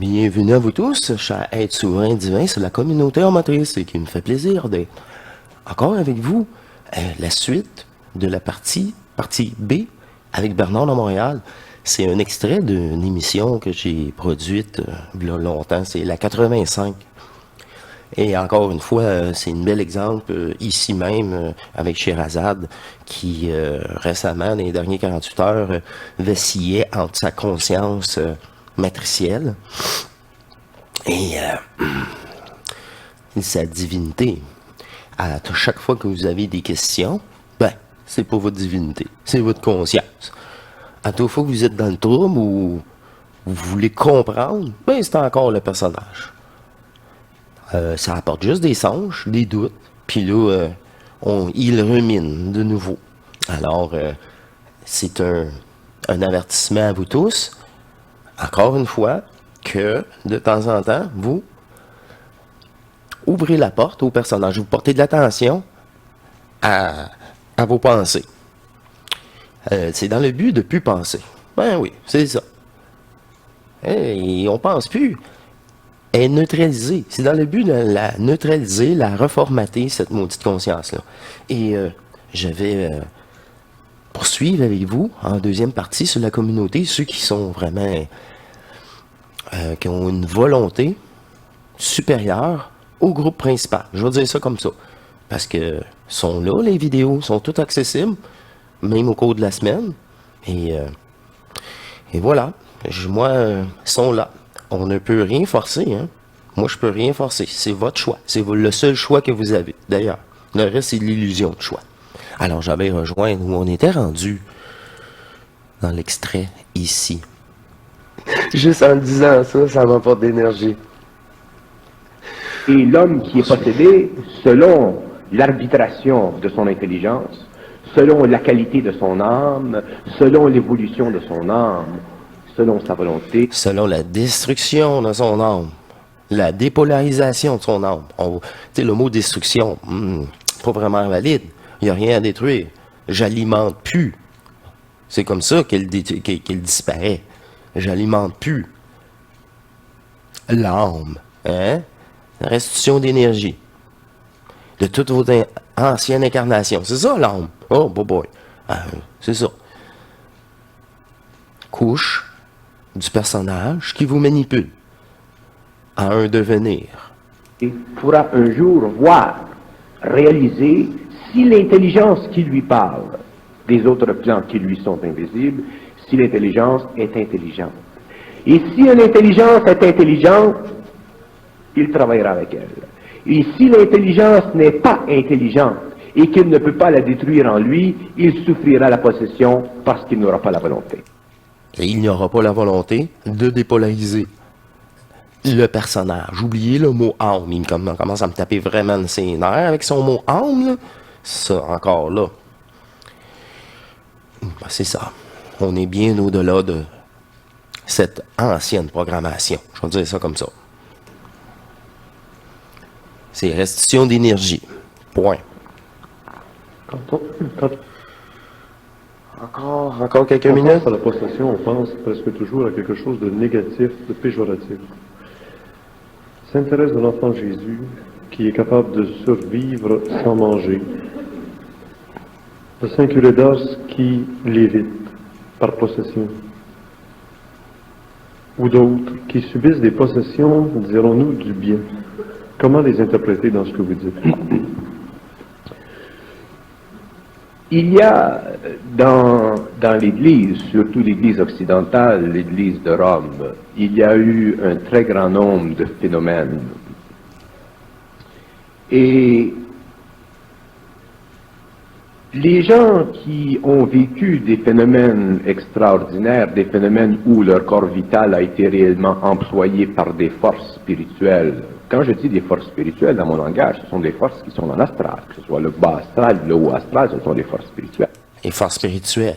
Bienvenue à vous tous, chers êtres souverains divins, c'est la communauté en motrice et qui me fait plaisir d'être encore avec vous. La suite de la partie B avec Bernard de Montréal. C'est un extrait d'une émission que j'ai produite il y a longtemps, c'est la 85. Et encore une fois, c'est un bel exemple ici même avec Sherazade qui récemment, dans les dernières 48 heures, vacillait entre sa conscience matricielle et sa divinité. À chaque fois que vous avez des questions, ben, c'est pas votre divinité, c'est votre conscience. À toute fois que vous êtes dans le trouble ou vous voulez comprendre, ben, c'est encore le personnage. Ça apporte juste des songes, des doutes, puis là, il rumine de nouveau. Alors, c'est un avertissement à vous tous, encore une fois, que de temps en temps, vous ouvrez la porte au personnage, vous portez de l'attention à vos pensées. C'est dans le but de ne plus penser. Ben oui, c'est ça. Et on pense plus. Est neutralisée. C'est dans le but de la neutraliser, la reformater, cette maudite conscience-là. Et je vais poursuivre avec vous en deuxième partie sur la communauté, ceux qui sont vraiment, qui ont une volonté supérieure au groupe principal. Je vais dire ça comme ça. Parce que sont là, les vidéos, sont toutes accessibles, même au cours de la semaine. Et voilà. Moi, sont là. On ne peut rien forcer, hein. Moi, je peux rien forcer. C'est votre choix. C'est le seul choix que vous avez. D'ailleurs, le reste, c'est l'illusion de choix. Alors, j'avais rejoint où on était rendu dans l'extrait ici. Juste en disant ça, ça m'apporte d'énergie. Et l'homme qui est possédé, selon l'arbitration de son intelligence, selon la qualité de son âme, selon l'évolution de son âme, selon sa volonté. Selon la destruction de son âme, la dépolarisation de son âme. Tu sais, le mot destruction, pas vraiment valide. Il n'y a rien à détruire. J'alimente plus. C'est comme ça qu'elle disparaît. J'alimente plus. L'âme, hein? La restitution d'énergie. De toutes vos anciennes incarnations. C'est ça, l'âme. Oh, boy. C'est ça. Couche du personnage qui vous manipule à un devenir. Il pourra un jour voir, réaliser, si l'intelligence qui lui parle des autres plans qui lui sont invisibles, si l'intelligence est intelligente. Et si une intelligence est intelligente, il travaillera avec elle. Et si l'intelligence n'est pas intelligente et qu'il ne peut pas la détruire en lui, il souffrira la possession parce qu'il n'aura pas la volonté. Et il n'y aura pas la volonté de dépolariser le personnage. Oubliez le mot âme. Il commence à me taper vraiment de ses nerfs avec son mot âme, là. Ça, encore là. Ben, c'est ça. On est bien au-delà de cette ancienne programmation. Je vais dire ça comme ça. C'est restitution d'énergie. Point. Encore quelques minutes? À la possession, on pense presque toujours à quelque chose de négatif, de péjoratif. Sainte Thérèse de l'Enfant Jésus, qui est capable de survivre sans manger. Le Saint Curé d'Ars qui l'évite par possession. Ou d'autres qui subissent des possessions, dirons-nous, du bien. Comment les interpréter dans ce que vous dites? Il y a dans l'Église, surtout l'Église occidentale, l'Église de Rome, il y a eu un très grand nombre de phénomènes. Et les gens qui ont vécu des phénomènes extraordinaires, des phénomènes où leur corps vital a été réellement employé par des forces spirituelles. Quand je dis des forces spirituelles, dans mon langage, ce sont des forces qui sont dans l'astral, que ce soit le bas astral, le haut astral, ce sont des forces spirituelles. Les forces spirituelles.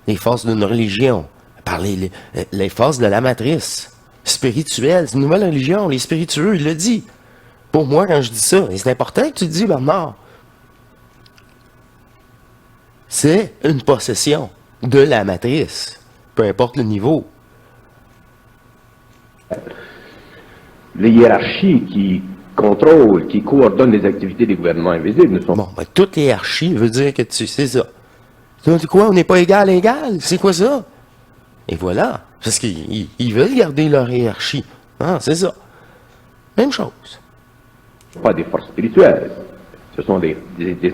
Les forces d'une religion. Par les forces de la matrice. Spirituelle, c'est une nouvelle religion. Les spiritueux, il le dit. Pour moi, quand je dis ça, et c'est important que tu le dis, Bernard. C'est une possession de la matrice. Peu importe le niveau. Les hiérarchies qui contrôlent, qui coordonnent les activités des gouvernements invisibles ne sont Bon, ben, toute hiérarchie veut dire que c'est ça. C'est quoi, on n'est pas égal? C'est quoi ça? Et voilà. Parce qu'ils veulent garder leur hiérarchie. Ah, c'est ça. Même chose. pas des forces spirituelles. Ce sont des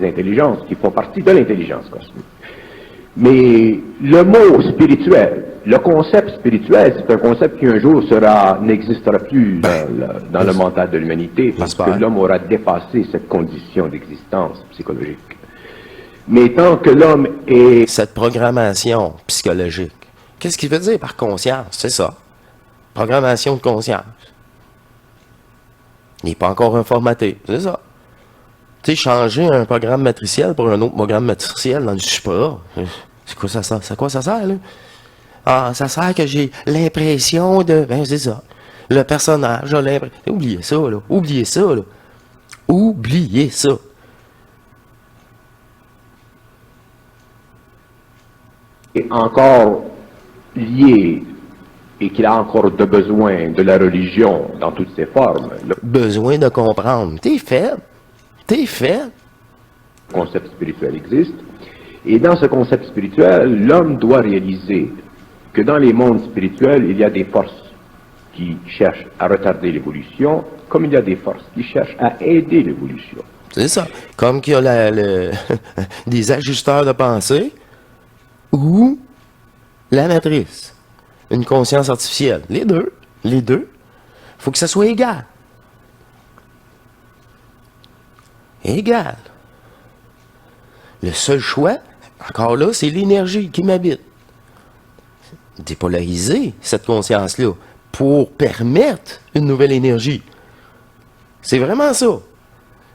intelligences qui font partie de l'intelligence cosmique. Mais le mot spirituel, le concept spirituel, c'est un concept qui un jour n'existera plus dans le mental de l'humanité, parce que l'homme aura dépassé cette condition d'existence psychologique. Mais tant que l'homme est... Cette programmation psychologique, qu'est-ce qu'il veut dire par conscience? C'est ça. Programmation de conscience. Il n'est pas encore reformaté, c'est ça. Tu sais, changer un programme matriciel pour un autre programme matriciel dans le supra, c'est quoi ça sert? C'est quoi ça sert, là? Ah, ça sert que j'ai l'impression de... Ben, c'est ça. Le personnage a l'impression... Oubliez ça, là. Oubliez ça, là. Oubliez ça. Est encore lié et qu'il a encore de besoin de la religion dans toutes ses formes. Le Besoin de comprendre. T'es faible. T'es faible. concept spirituel existe. Et dans ce concept spirituel, l'homme doit réaliser que dans les mondes spirituels, il y a des forces qui cherchent à retarder l'évolution, comme il y a des forces qui cherchent à aider l'évolution. C'est ça. Comme qu'il y a des ajusteurs de pensée ou la matrice. Une conscience artificielle. Les deux. Les deux. Il faut que ça soit égal. Égal. Le seul choix, encore là, c'est l'énergie qui m'habite. Dépolariser cette conscience-là pour permettre une nouvelle énergie. C'est vraiment ça.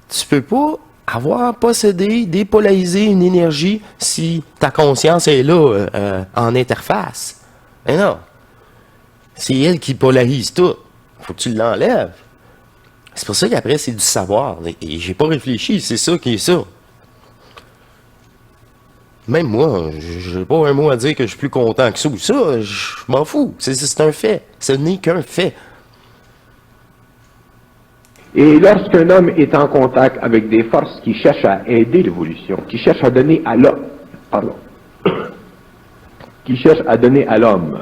Tu peux pas avoir possédé, dépolariser une énergie si ta conscience est là en interface. Mais non. C'est elle qui polarise tout. Faut que tu l'enlèves. C'est pour ça qu'après, c'est du savoir. Et j'ai pas réfléchi, c'est ça qui est ça. Même moi, j'ai pas un mot à dire que je suis plus content que ça ou ça. Je m'en fous. C'est un fait. Ce n'est qu'un fait. Et lorsqu'un homme est en contact avec des forces qui cherchent à aider l'évolution, qui cherchent à donner à l'homme, qui cherchent à donner à l'homme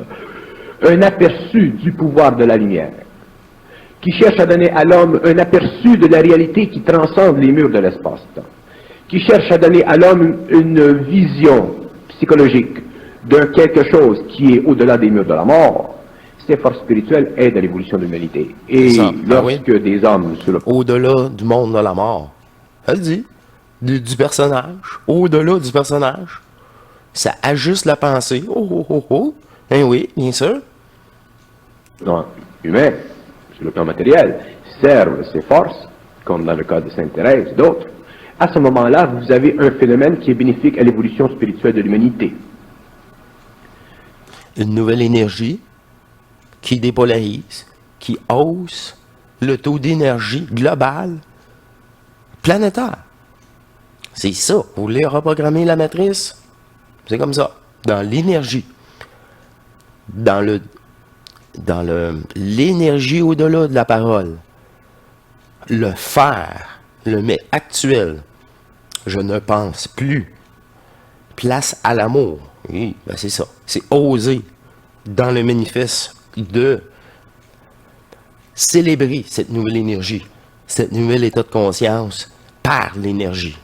un aperçu du pouvoir de la lumière, qui cherchent à donner à l'homme un aperçu de la réalité qui transcende les murs de l'espace-temps, qui cherchent à donner à l'homme une vision psychologique d'un quelque chose qui est au-delà des murs de la mort, ces forces spirituelles aident à l'évolution de l'humanité. Et lorsque des hommes sur le... Au-delà du monde de la mort. Elle dit. Du personnage. Au-delà du personnage. Ça ajuste la pensée. Oh, oh, oh, oh. Ben oui, bien sûr. Non, humains, sur le plan matériel, servent ces forces, comme dans le cas de Sainte Thérèse et d'autres. À ce moment-là, vous avez un phénomène qui est bénéfique à l'évolution spirituelle de l'humanité. Une nouvelle énergie qui dépolarise, qui hausse le taux d'énergie global planétaire. C'est ça. Vous voulez reprogrammer la matrice? C'est comme ça. Dans l'énergie. Dans l'énergie au-delà de la parole. Le faire, le mais actuel. Je ne pense plus. Place à l'amour. Oui, ben c'est ça. C'est oser dans le manifeste de célébrer cette nouvelle énergie, cette nouvel état de conscience par l'énergie.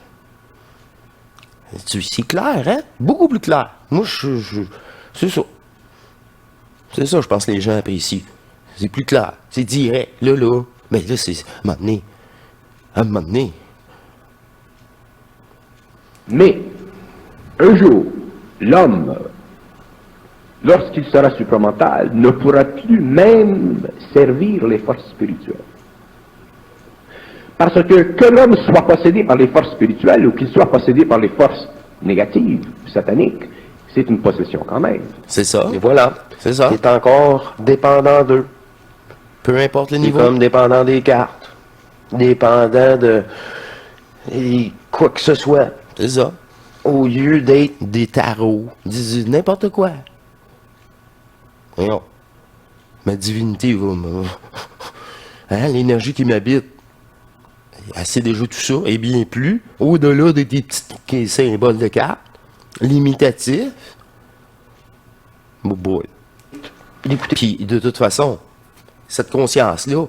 C'est clair, hein? Beaucoup plus clair. Moi, c'est ça. C'est ça, je pense que les gens apprécient. C'est plus clair. C'est direct. Là. Mais là, c'est à un moment donné. Mais, un jour, l'homme, lorsqu'il sera supramental, ne pourra plus même servir les forces spirituelles. Parce que l'homme soit possédé par les forces spirituelles ou qu'il soit possédé par les forces négatives, sataniques, c'est une possession quand même. C'est ça. Et voilà. C'est ça. Il est encore dépendant d'eux. Peu importe le Il est niveau. comme dépendant des cartes. Dépendant de quoi que ce soit. C'est ça. Au lieu d'être... Des tarots, n'importe quoi. Voyons. Ma divinité va me... Hein, l'énergie qui m'habite, elle sait déjà tout ça, et bien plus, au-delà de des petits symboles de cartes, limitatifs. Oh boy. Puis, de toute façon, cette conscience-là,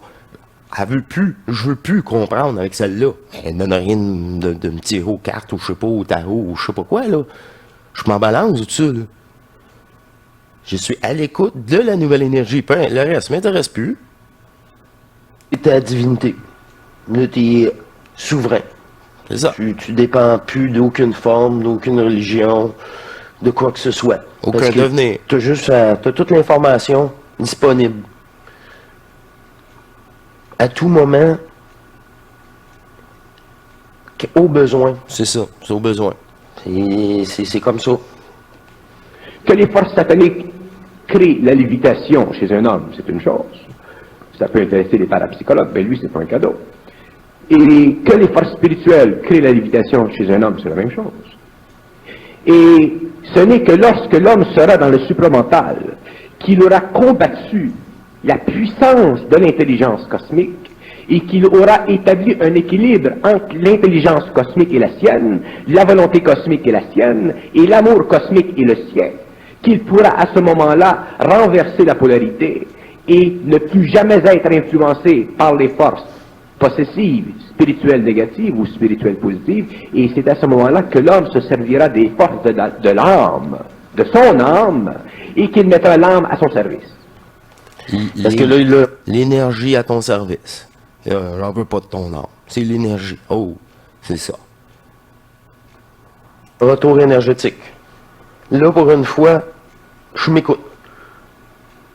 je veux plus comprendre avec celle-là. Elle ne donne rien de me tirer aux cartes, ou je sais pas, au tarot, ou je sais pas quoi, là. Je m'en balance de tout ça, là. Je suis à l'écoute de la nouvelle énergie. Le reste m'intéresse plus. C'est ta divinité. Là, t'es souverain. C'est ça. Tu dépends plus d'aucune forme, d'aucune religion, de quoi que ce soit. Aucun Parce que devenir. t'as toute l'information disponible. À tout moment, au besoin. C'est ça, c'est au besoin. C'est comme ça. Que les forces sataniques créent la lévitation chez un homme, c'est une chose. Ça peut intéresser les parapsychologues, mais lui, c'est pas un cadeau. Et que les forces spirituelles créent la lévitation chez un homme, c'est la même chose. Et ce n'est que lorsque l'homme sera dans le supramental qu'il aura combattu la puissance de l'intelligence cosmique et qu'il aura établi un équilibre entre l'intelligence cosmique et la sienne, la volonté cosmique et la sienne, et l'amour cosmique et le sien, qu'il pourra à ce moment-là renverser la polarité et ne plus jamais être influencé par les forces possessives, spirituelles négatives ou spirituelles positives, et c'est à ce moment-là que l'homme se servira des forces de l'âme, de son âme, et qu'il mettra l'âme à son service. Parce que là, L'énergie à ton service. J'en veux pas de ton âme. C'est l'énergie. Oh, c'est ça. retour énergétique. Là, pour une fois, je m'écoute.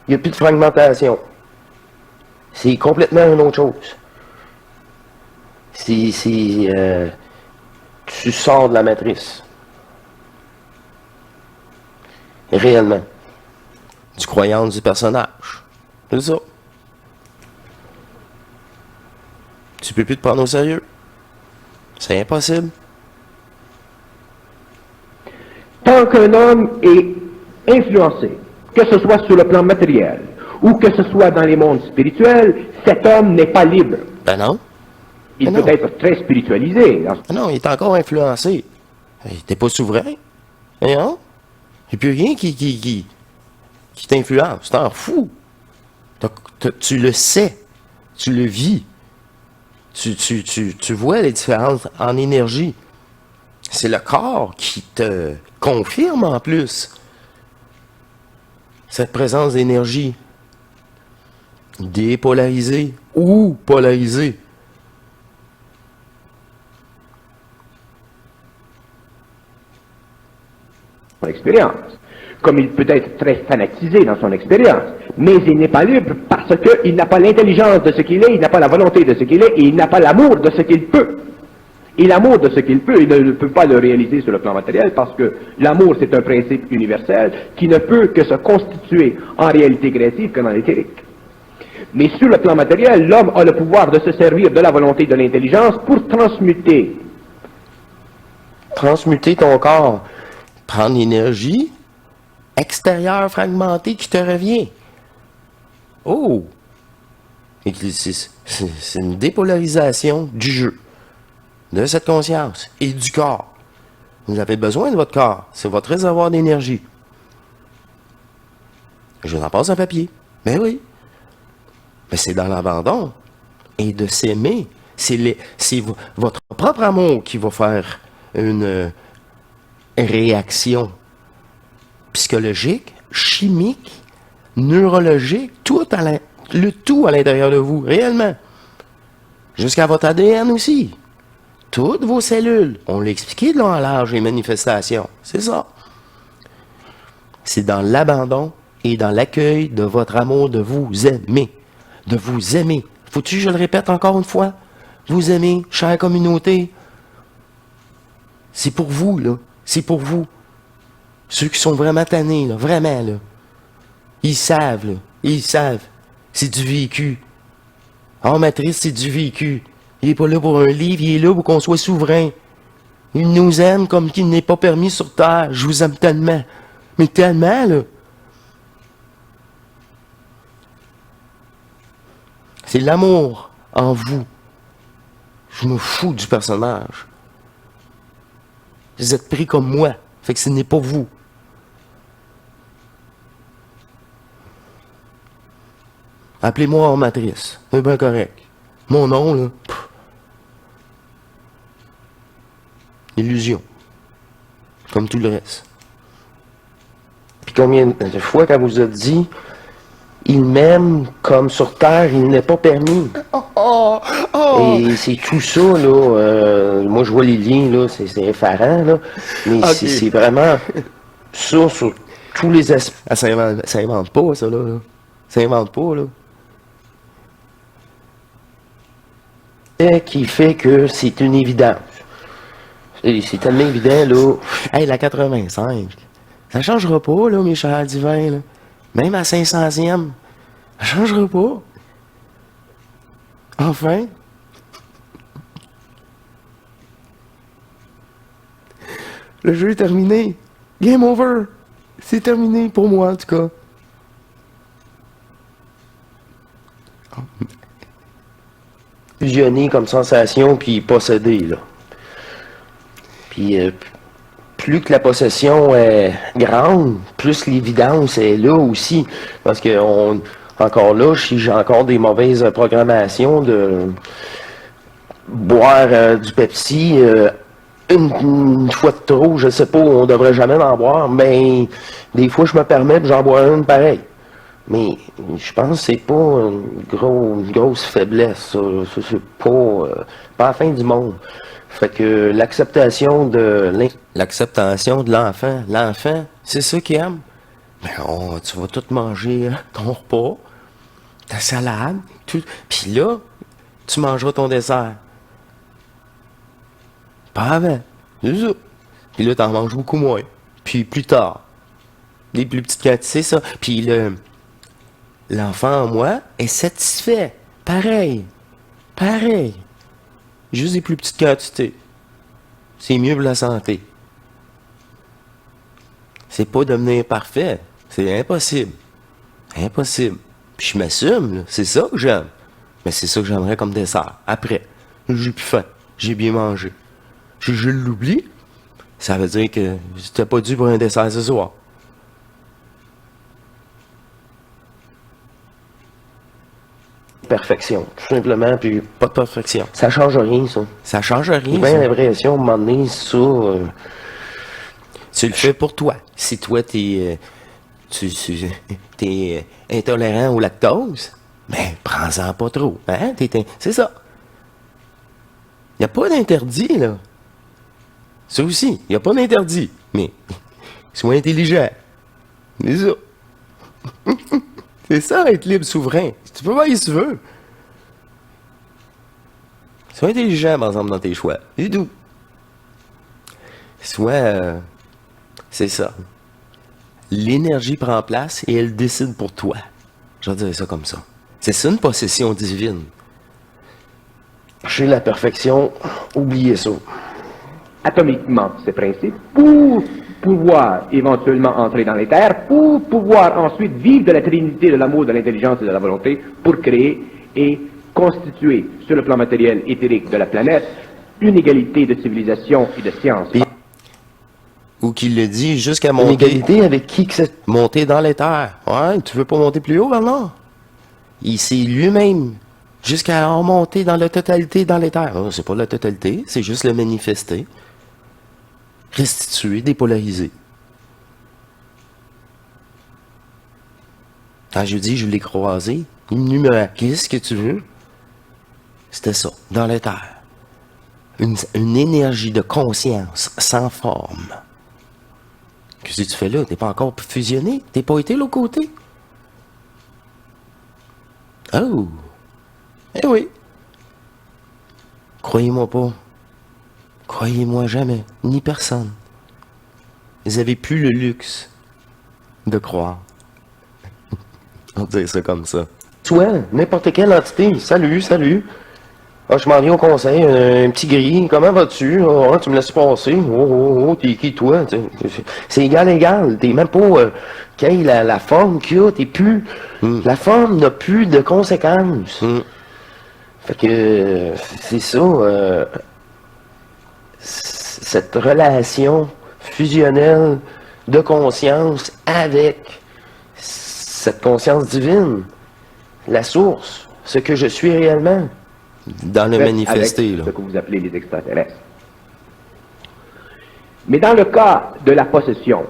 Il n'y a plus de fragmentation. C'est complètement une autre chose. Tu sors de la matrice. Réellement. Du croyance du personnage. C'est ça. Tu peux plus te prendre au sérieux. C'est impossible. Tant qu'un homme est influencé, que ce soit sur le plan matériel ou que ce soit dans les mondes spirituels, cet homme n'est pas libre. Ben non. Il Ben peut non. être très spiritualisé. Ah non, il est encore influencé. T'es pas souverain. Et non? Il n'y a plus rien qui t'influence. T'en fous. Tu le sais. Tu le vis. Tu vois les différences en énergie. C'est le corps qui te confirme en plus cette présence d'énergie dépolarisée ou polarisée. Son expérience. Comme il peut être très fanatisé dans son expérience, mais il n'est pas libre parce qu'il n'a pas l'intelligence de ce qu'il est, il n'a pas la volonté de ce qu'il est, et il n'a pas l'amour de ce qu'il peut. Et l'amour de ce qu'il peut, il ne peut pas le réaliser sur le plan matériel parce que l'amour, c'est un principe universel qui ne peut que se constituer en réalité créative que dans l'éthérique. Mais sur le plan matériel, l'homme a le pouvoir de se servir de la volonté de l'intelligence pour transmuter. Transmuter ton corps. Prendre l'énergie extérieure fragmentée qui te revient. Oh! Et c'est une dépolarisation du jeu, de cette conscience et du corps. Vous avez besoin de votre corps. C'est votre réservoir d'énergie. Je vous en passe un papier. Mais oui. Mais c'est dans l'abandon. Et de s'aimer. C'est votre propre amour qui va faire une réaction psychologique, chimique, neurologique, le tout à l'intérieur de vous, réellement. Jusqu'à votre ADN aussi. Toutes vos cellules. On l'a expliqué dans l'âge et manifestations. C'est ça. C'est dans l'abandon et dans l'accueil de votre amour de vous aimer. De vous aimer. Faut-tu que je le répète encore une fois? Vous aimez, chère communauté. C'est pour vous, là. C'est pour vous. Ceux qui sont vraiment tannés, là. Vraiment, là. Ils savent, là. Ils savent. C'est du vécu. En matrice, c'est du vécu. Il n'est pas là pour un livre, il est là pour qu'on soit souverain. Il nous aime comme qu'il n'est pas permis sur Terre. Je vous aime tellement. Mais tellement, là. C'est l'amour en vous. Je me fous du personnage. Vous êtes pris comme moi. Fait que ce n'est pas vous. Appelez-moi hors matrice. C'est bien correct. Mon nom, là. Illusion. Comme tout le reste. Puis combien de fois qu'elle vous a dit il m'aime comme sur terre, il n'est pas permis. Et c'est tout ça, là. Moi, je vois les liens, là, c'est effarant, là. Mais c'est vraiment ça sur tous les aspects. Ah, ça invente pas, ça, là. Ça invente pas, là. Qui fait que c'est une évidence. C'est tellement évident, là. Hey, la 85. Ça changera pas, là, mes chers divins, là. Même à 500e. Ça changera pas. Enfin. Le jeu est terminé. Game over. C'est terminé pour moi, en tout cas. Fusionné comme sensation, puis possédé, là. Puis, plus que la possession est grande, plus l'évidence est là aussi. Parce que, encore là, si j'ai encore des mauvaises programmations de boire du Pepsi une fois de trop, je sais pas, on devrait jamais en boire, mais des fois, je me permets de j'en bois une pareille. Mais je pense que c'est pas une grosse faiblesse, ça. C'est pas la fin du monde. Fait que l'acceptation de l'enfant. L'enfant, c'est ça qu'il aime. Ben, tu vas tout manger ton repas, ta salade, tout. Puis là, tu mangeras ton dessert. Pas avant. C'est ça. Puis là, t'en manges beaucoup moins. Puis plus tard. Les plus petites quantités, c'est ça. Puis l'enfant en moi est satisfait. Pareil. Juste des plus petites quantités. C'est mieux pour la santé. C'est pas devenir parfait. C'est impossible. Impossible. Puis je m'assume, là. C'est ça que j'aime. Mais c'est ça que j'aimerais comme dessert. Après, j'ai plus faim. J'ai bien mangé. Je l'oublie. Ça veut dire que j'étais pas dû pour un dessert ce soir. perfection, tout simplement, puis Pas de perfection. ça change rien, ça. Ça change rien. J'ai bien ça. l'impression, à un moment donné, ça... Tu le fais pour toi. Si toi, t'es intolérant au lactose, ben, prends-en pas trop. Hein? C'est ça. Il n'y a pas d'interdit, là. Ça aussi, il n'y a pas d'interdit. Mais, sois intelligent. C'est ça. C'est ça, être libre, souverain. Tu peux faire ce que tu veux. Sois intelligent, par exemple, dans tes choix. C'est tout. C'est ça. L'énergie prend place et elle décide pour toi. Je vais dire ça comme ça. C'est ça une possession divine. Chez la perfection, oubliez ça. Atomiquement ces principes pour pouvoir éventuellement entrer dans les terres, pour pouvoir ensuite vivre de la trinité de l'amour, de l'intelligence et de la volonté, pour créer et constituer sur le plan matériel éthérique de la planète une égalité de civilisation et de science. Ou qu'il le dit jusqu'à Une monter. égalité avec qui que c'est... Monter dans les terres. Ouais, tu veux pas monter plus haut, Bernard? Il s'est lui-même jusqu'à remonter dans la totalité dans les terres. Oh, c'est pas la totalité, c'est juste le manifester. Restituer, dépolariser. Quand je dis je l'ai croisé, il me qu'est-ce que tu veux? C'était ça, dans les terres. Une énergie de conscience sans forme. Qu'est-ce que tu fais là? T'es pas encore fusionné? T'es pas été l'autre côté? Oh! Eh oui! Croyez-moi pas. Croyez-moi jamais. Ni personne. Vous avez plus le luxe de croire. On va dire ça comme ça. Toi, n'importe quelle entité, salut. Ah, je m'en viens au conseil, un petit gris, comment vas-tu? Ah, tu me laisses passer. Oh, t'es qui toi? C'est égal. T'es même pas... la forme qu'il y a, t'es plus... La forme n'a plus de conséquences. Fait que c'est ça, cette relation fusionnelle de conscience avec cette conscience divine, la source, ce que je suis réellement. Dans le Faites manifesté, avec là. ce que vous appelez les extraterrestres. Mais dans le cas de la possession,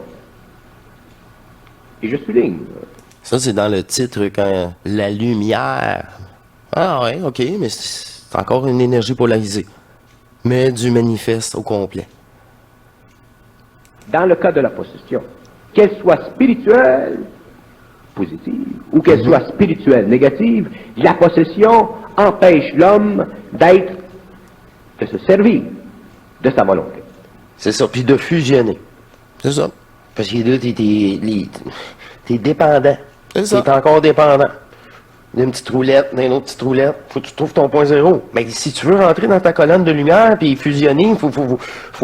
et je souligne, Ça, c'est dans le titre quand la lumière. Ah ouais, ok, mais c'est encore une énergie polarisée. Mais du manifeste au complet. dans le cas de la possession, qu'elle soit spirituelle, positive, ou qu'elle soit spirituelle, négative, la possession empêche l'homme de se servir de sa volonté. C'est ça, puis de fusionner. C'est ça. Parce que là, t'es dépendant. C'est ça. T'es encore dépendant. D'une petite roulette, d'une autre petite roulette. Faut que tu trouves ton point zéro. Mais si tu veux rentrer dans ta colonne de lumière puis fusionner, faut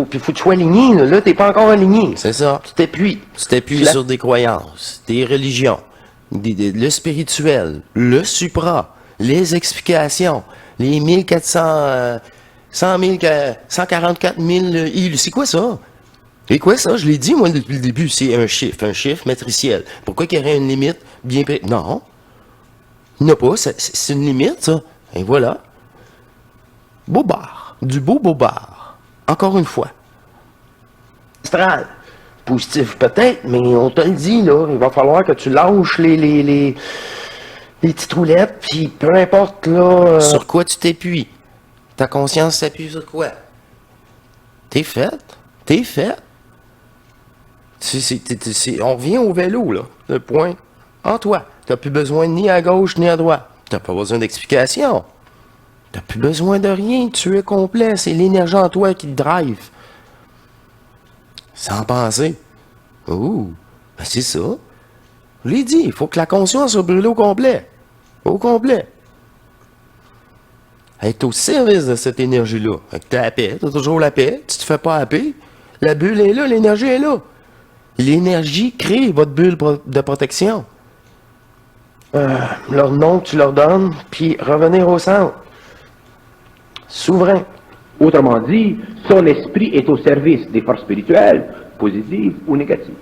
que tu sois aligné. Là, t'es pas encore aligné. C'est ça. Tu t'appuies. Tu t'appuies La- sur des croyances, des religions, le spirituel, le supra, les explications, les 1400, 100 000, 144 000 c'est quoi ça? C'est quoi ça? Je l'ai dit, moi, depuis le début, c'est un chiffre matriciel. Pourquoi qu'il y aurait une limite bien précise? Non. Il n'y en a pas, c'est une limite, ça. Et voilà. Bobard. Du beau bobard. Encore une fois. Astral. Positif peut-être, mais on te le dit, là. Il va falloir que tu lâches les petites roulettes, puis peu importe, là. Sur quoi tu t'appuies? Ta conscience s'appuie sur quoi? T'es fait. T'es fait. On revient au vélo, là. Le point en toi. T'as plus besoin ni à gauche ni à droite. T'as pas besoin d'explication. T'as plus besoin de rien. Tu es complet. C'est l'énergie en toi qui te drive. Sans penser. Ouh, ben c'est ça. Je l'ai dit, il faut que la conscience soit brûlée au complet. Au complet. Être au service de cette énergie-là. Fait que t'as la paix, t'as toujours la paix, tu te fais pas la paix. La bulle est là, l'énergie est là. L'énergie crée votre bulle de protection. Leur nom que tu leur donnes, puis revenir au centre. Souverain. Autrement dit, son esprit est au service des forces spirituelles, positives ou négatives.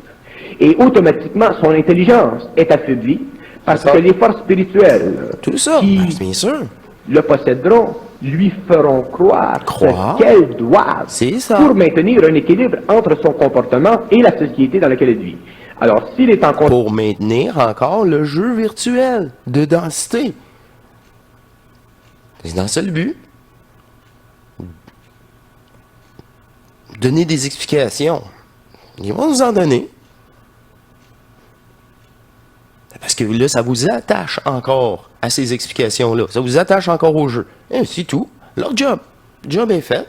Et automatiquement, son intelligence est affaiblie parce C'est ça. que les forces spirituelles Tout ça, qui ben, bien sûr. le posséderont lui feront croire Croire. ce qu'elles doivent C'est ça. pour maintenir un équilibre entre son comportement et la société dans laquelle elle vit. Alors, s'il est en Pour maintenir encore le jeu virtuel de densité. C'est dans ça le but. Donner des explications. Ils vont nous en donner. Parce que là, ça vous attache encore à ces explications-là. Ça vous attache encore au jeu. Et c'est tout. Leur job. Le job est fait.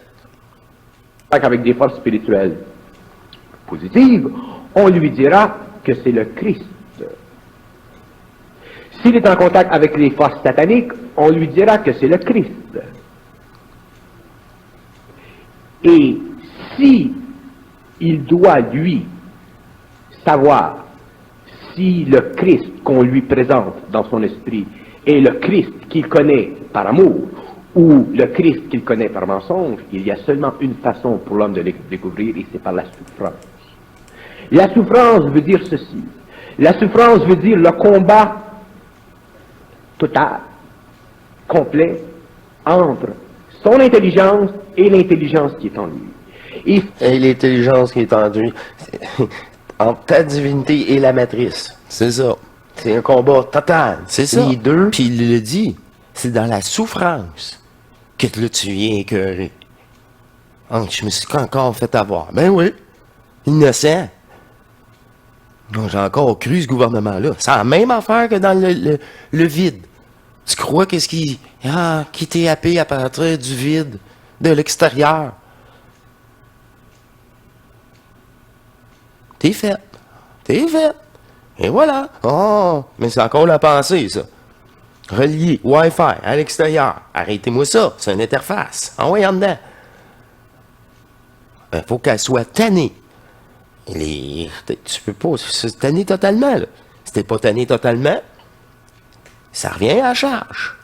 contact avec des forces spirituelles positives, on lui dira que c'est le Christ. S'il est en contact avec les forces sataniques, on lui dira que c'est le Christ. Et si il doit, lui, savoir si le Christ qu'on lui présente dans son esprit est le Christ qu'il connaît par amour ou le Christ qu'il connaît par mensonge, il y a seulement une façon pour l'homme de le découvrir et c'est par la souffrance. La souffrance veut dire ceci. La souffrance veut dire le combat total, complet, entre son intelligence et l'intelligence qui est en lui. Et Et l'intelligence qui est en lui. Entre ta divinité et la matrice. C'est ça. C'est un combat total. C'est ça. Les deux. Puis il le dit. C'est dans la souffrance que là, tu viens écœurer. Ah, je me suis encore fait avoir. Ben oui. Innocent. Donc, j'ai encore cru ce gouvernement-là. C'est la même affaire que dans le vide. Tu crois qu'est-ce qui t'est happé à partir du vide, de l'extérieur. T'es fait. T'es fait. Et voilà. Oh, mais c'est encore la pensée, ça. Relié, Wi-Fi, à l'extérieur. Arrêtez-moi ça. C'est une interface. Envoyez en dedans. Il faut qu'elle soit tannée. Tu peux pas se tanner totalement, là. Si t'es pas tanné totalement, ça revient à la charge.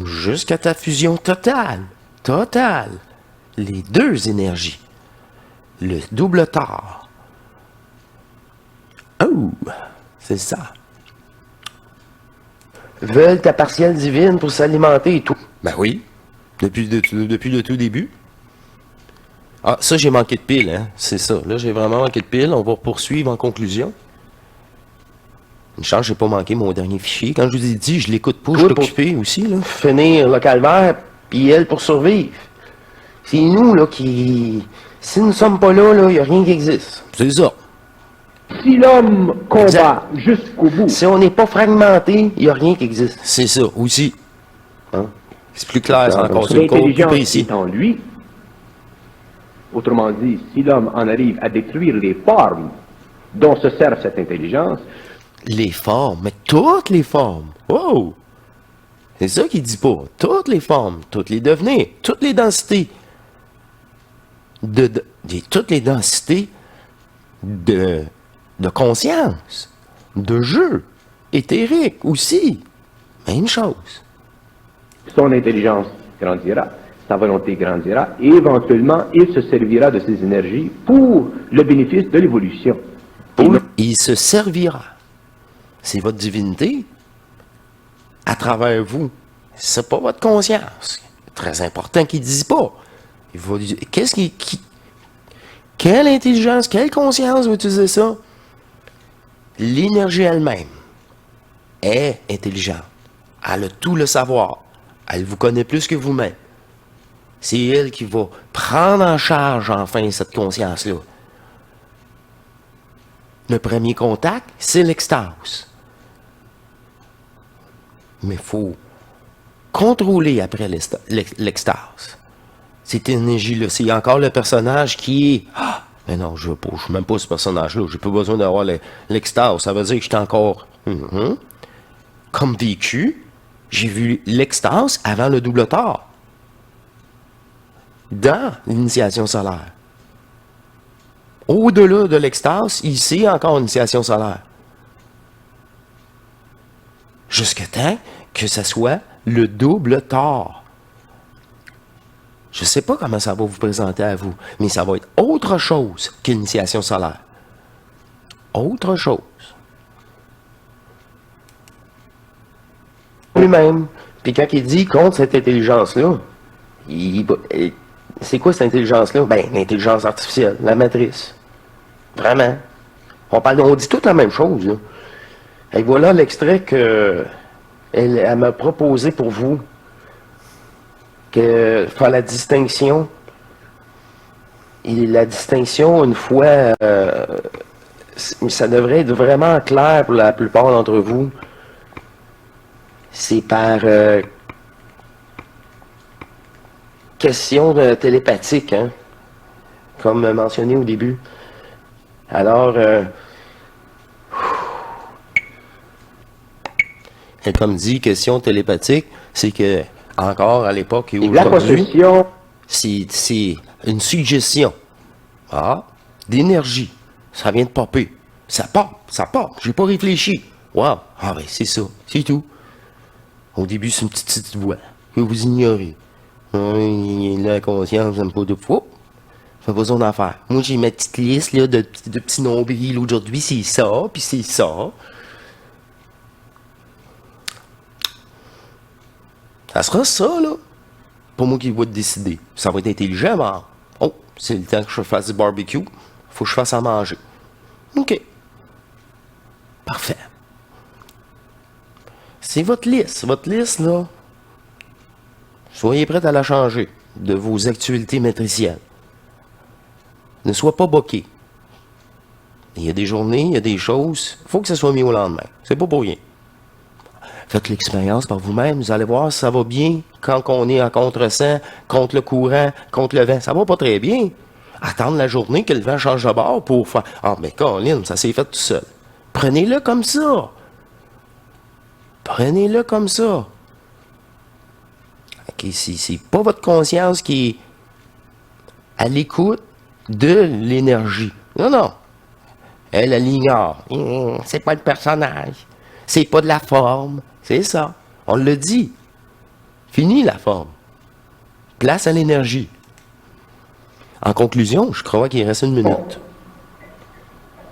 jusqu'à ta fusion totale. Totale. Les deux énergies. Le double tard. Oh, c'est ça. Veulent ta partielle divine pour s'alimenter et tout. Ben oui, depuis le tout début. Ah, ça, j'ai manqué de pile, hein. C'est ça. Là, j'ai vraiment manqué de pile. On va poursuivre en conclusion. Une chance, j'ai pas manqué mon dernier fichier. Quand je vous ai dit, je l'écoute pas, je suis occupé aussi, là. Finir le calvaire, puis elle pour survivre. C'est nous, là, qui... Si nous ne sommes pas là, il n'y a rien qui existe. C'est ça. Si l'homme combat jusqu'au bout, Si on n'est pas fragmenté, il n'y a rien qui existe. C'est ça, aussi. Hein? C'est plus clair, c'est encore si c'est encore plus l'intelligence précis. est en lui, autrement dit, si l'homme en arrive à détruire les formes dont se sert cette intelligence, Les formes, mais toutes les formes. Oh! C'est ça qu'il dit pas. Toutes les formes, toutes les devenirs, toutes les densités. Toutes les densités de conscience, de jeu, éthérique aussi. Même chose. son intelligence grandira, sa volonté grandira, et éventuellement, il se servira de ces énergies pour le bénéfice de l'évolution. Il se servira. C'est votre divinité à travers vous. C'est pas votre conscience. Très important qu'il ne dise pas. Il va dire, quelle intelligence, quelle conscience va utiliser ça? L'énergie elle-même est intelligente. Elle a tout le savoir. Elle vous connaît plus que vous-même. C'est elle qui va prendre en charge enfin cette conscience-là. Le premier contact, c'est l'extase. Mais il faut contrôler après l'extase. Cette énergie-là, c'est encore le personnage qui est... Ah, mais non, je ne suis même pas ce personnage-là. J'ai pas besoin d'avoir l'extase. Ça veut dire que j'étais encore... Comme vécu, j'ai vu l'extase avant le double tard. Dans l'initiation solaire. Au-delà de l'extase, ici, encore une initiation solaire. Jusqu'à temps que ça soit le double tard. Je ne sais pas comment ça va vous présenter à vous, mais ça va être autre chose qu'initiation solaire. Autre chose. Lui-même. Puis quand il dit contre cette intelligence-là, c'est quoi cette intelligence-là? Ben, l'intelligence artificielle, la matrice. Vraiment. On dit toute la même chose, là. Et voilà l'extrait que elle m'a proposé pour vous. Que faire la distinction. Et la distinction, une fois, ça devrait être vraiment clair pour la plupart d'entre vous. C'est par question télépathique, hein, comme mentionné au début. Alors, Et comme dit, question télépathique, c'est que, encore à l'époque et La aujourd'hui, possession, c'est une suggestion. Ah, d'énergie. Ça vient de popper. Ça pop. J'ai pas réfléchi. Wow. Ah ben, c'est ça. C'est tout. Au début, c'est une petite voix que vous ignorez. La conscience, j'aime pas de fois. Fais pas son affaire. Moi, j'ai ma petite liste là, de petits nombrils. Aujourd'hui, c'est ça, puis c'est ça. Ça sera ça, là. Pas moi qui vais décider. Ça va être intelligent, mais... Oh, c'est le temps que je fasse du barbecue. Faut que je fasse à manger. OK. Parfait. C'est votre liste. Votre liste, là, soyez prêts à la changer de vos actualités matricielles. Ne sois pas boqué. Il y a des journées, il y a des choses, il faut que ça soit mis au lendemain. C'est pas pour rien. Faites l'expérience par vous-même, vous allez voir si ça va bien quand on est en contre-sang, contre le courant, contre le vent. Ça va pas très bien. Attendre la journée que le vent change de bord pour faire « Ah, mais Colin, ça s'est fait tout seul. » Prenez-le comme ça. Prenez-le comme ça. OK, c'est pas votre conscience qui est à l'écoute de l'énergie. Non. Elle l'ignore. C'est pas le personnage. C'est pas de la forme. C'est ça. On le dit. Fini la forme. Place à l'énergie. En conclusion, je crois qu'il reste 1 minute.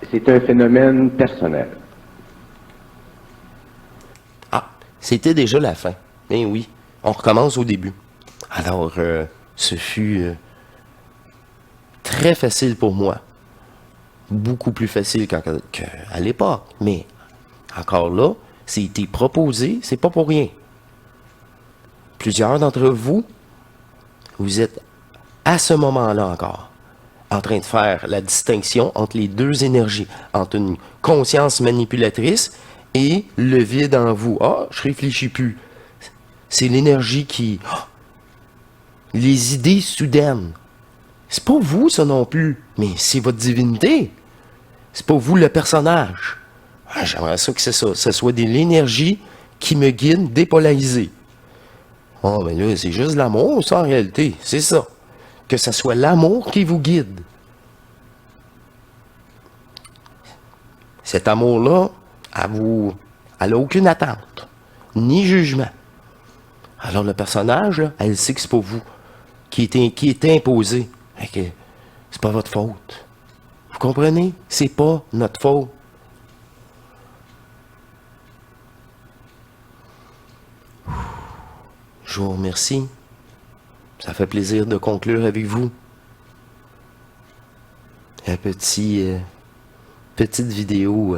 C'est un phénomène personnel. Ah, c'était déjà la fin. Eh oui, on recommence au début. Alors, ce fut très facile pour moi. Beaucoup plus facile qu'à l'époque. Mais, encore là, c'était proposé, c'est pas pour rien. Plusieurs d'entre vous, vous êtes à ce moment-là encore en train de faire la distinction entre les deux énergies, entre une conscience manipulatrice et le vide en vous. Ah, je réfléchis plus. C'est l'énergie qui... Ah, les idées soudaines. C'est pas vous, ça non plus, mais c'est votre divinité. C'est pas vous le personnage. Ah, j'aimerais ça que ce soit de l'énergie qui me guide dépolarisée. Oh, mais là, c'est juste l'amour, ça, en réalité. C'est ça. Que ce soit l'amour qui vous guide. Cet amour-là, elle n'a aucune attente, ni jugement. Alors, le personnage, là, elle sait que c'est pas vous qui est imposé. C'est pas votre faute. Vous comprenez? C'est pas notre faute. Je vous remercie. Ça fait plaisir de conclure avec vous. Un petite vidéo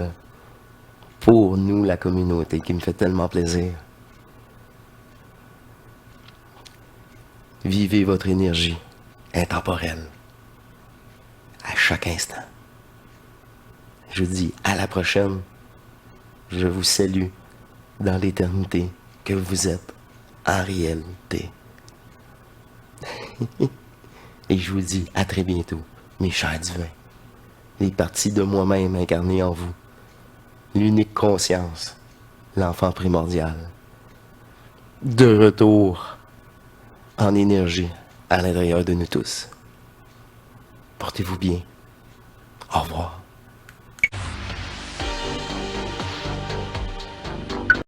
pour nous, la communauté, qui me fait tellement plaisir. Vivez votre énergie intemporelle à chaque instant. Je vous dis à la prochaine. Je vous salue dans l'éternité que vous êtes en réalité. Et je vous dis à très bientôt, mes chers divins. Les parties de moi-même incarnées en vous. L'unique conscience, l'enfant primordial. De retour en énergie à l'intérieur de nous tous. Portez-vous bien. Au revoir.